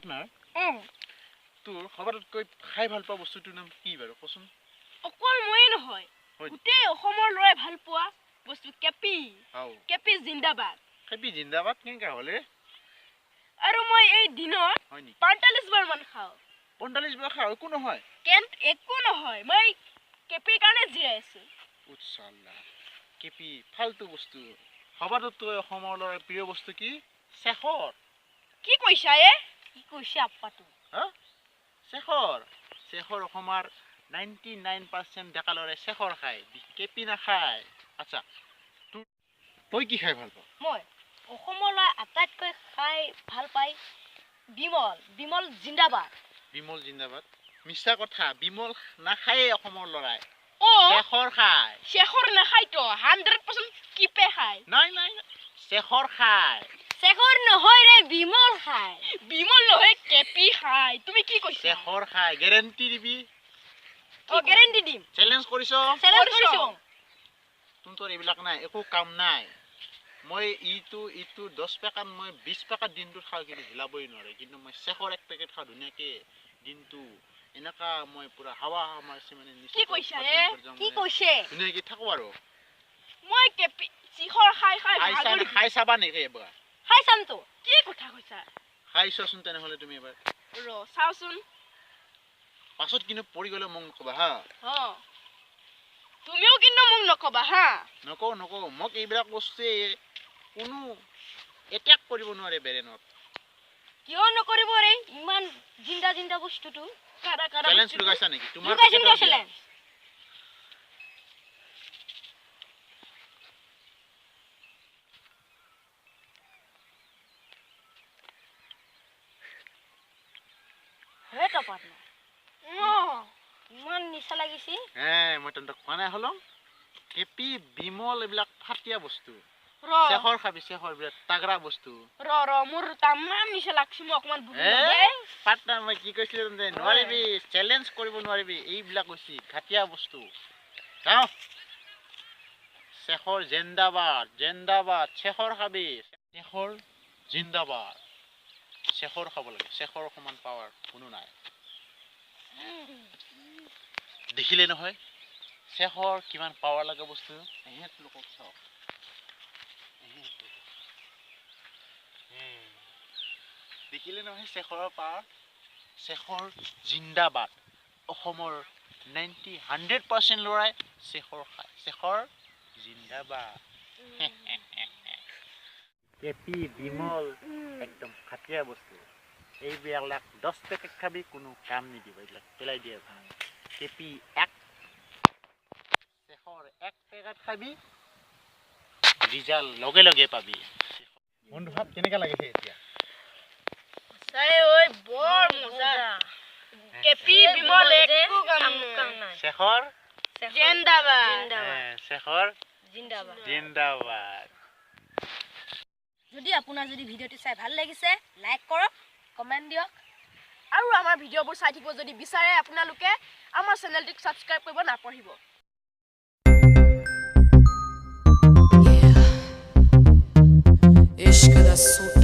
partner তোৰ খবৰতকৈ খাই ভাল পোৱা বস্তুটোৰ নাম কি বাৰু কচোন অকল ময়ে নহয় গোটেই অসমৰ ল'ৰাই ভাল পোৱা বস্তু কেপি কেপি জিন্দাবাদ কেনেকা হ'লে আৰু মই এই দিনত 45 বাৰ মান খাওঁ 45 বাৰ খাওঁ একো নহয় একো নহয় মই কেপিৰ কাৰণে জীয়াই আছো উৎসাল্লা কেপি ফালতু বস্তু খবৰতকৈ অসমৰ ল'ৰাই প্ৰিয় বস্তু কি শেখৰ কি কৈছা আপ্পাটো শেখৰ অসমৰ 99% ডেকা ল'ৰাই শেখৰ খায় কেপি নাখায় আচ্ছা তই কি খাই ভাল পাৱ মই অসমৰ ল'ৰাই আটাইতকৈ খাই ভাল পাই বিমল জিন্দাবাদ মিছা কথা বিমল নাখায় অসমৰ ল'ৰাই শেখৰ নাখায় তো 100% কিপে খায় নাই শেখৰ খায় শেখৰ নহয় ৰে বিমল নহয় কেপি খায় তুমি কি কৈছা শেখৰ খায় গ্যাৰান্টি দিবি গ্যাৰান্টি দিম চ্যালেঞ্জ কৰিছ তোৰ এইবিলাক নাই একো কাম নাই মই ইটো 10 পেকেট মই 20 পেকেট দিনটোত খাওঁ কিন্তু হিলাবই নোৱাৰে কিন্তু মই শেখৰ এক পেকেট খাওঁ ধুনীয়াকে দিনটো এনেকা মই পুৰা হাৱা মাৰছি মানে কি কৈছে ধুনীয়াকে থাকো আৰু মই কেপি শেখৰ খাই চাবা নেকি এবাৰ খাই চাম তো কি কথা কৈছা খাই চোৱাচোন তেনেহ'লে তুমি এবাৰ চাওচোন পাছত কিন্তু পৰি গ'লে মোক নকবা হা তুমিও কিন্তু মোক নকবা হা নকওঁ মোক এইবিলাক বস্তুৱে কোনো এটেক কৰিব নোৱাৰে বেৰেনত কিয় নকৰিব ৰে ইমান জিন্দা বস্তুটো চ্যালেঞ্জ লগাইছা নেকি তোমাৰ চ্যালেঞ্জ হেটা পাৰ্টনাৰ ইমান নিচা লাগিছে মই তহঁতক কোৱা নাই হলং কেপি বিমল এইবিলাক ফাটিয়া বস্তু শেখৰ খাবি শেখৰ বিৰাট তাগৰা বস্তু মোৰ তামাম নিচা লাগছে মই অকমান পাৰ্টনাৰ মই কি কৈছিলো নোৱাৰিবি চ্যালেঞ্জ কৰিব নোৱাৰিবি এইবিলাক কৈছি ঘাটিয়া বস্তু যাও শেখৰ জিন্দাবাদ শেখৰ খাবি শেখৰ জিন্দাবাদ শেখৰ খাব লাগে শেখৰ সমান পাৱাৰ কোনো নাই দেখিলে নহয় শেখৰ কিমান পাৱাৰ লাগে বস্তু এহেত লোকক চাওক দেখিলে নহয় শেখৰৰ পাৱাৰ শেখৰ জিন্দাবাদ অসমৰ 100% ল'ৰাই শেখৰ খায় শেখৰ জিন্দাবাদ কেপি বিমল একদম খাটিয়া বস্তু এইবিলাক 10 পেকেট খাবি কোনো কাম নিদিব এইবিলাক পেলাই দিয়ে কেপি শেখৰ 1 পেকেট খাবি ৰিজাল্ট লগে পাবি বন্ধু ভাব কেনেকা লাগিছে এতিয়া বৰ মজা কেপি বিমল একো কাম নাই শেখৰ জিন্দাবাদ যদি আপোনাৰ ভিডিঅ'টো চাই ভাল লাগিছে লাইক কৰক কমেন্ট দিয়ক আৰু আমাৰ ভিডিঅ'বোৰ চাই থাকিব যদি বিচাৰে আপোনালোকে আমাৰ চেনেলটোক সাবস্ক্ৰাইব কৰিব নাপাহৰিব Ishq da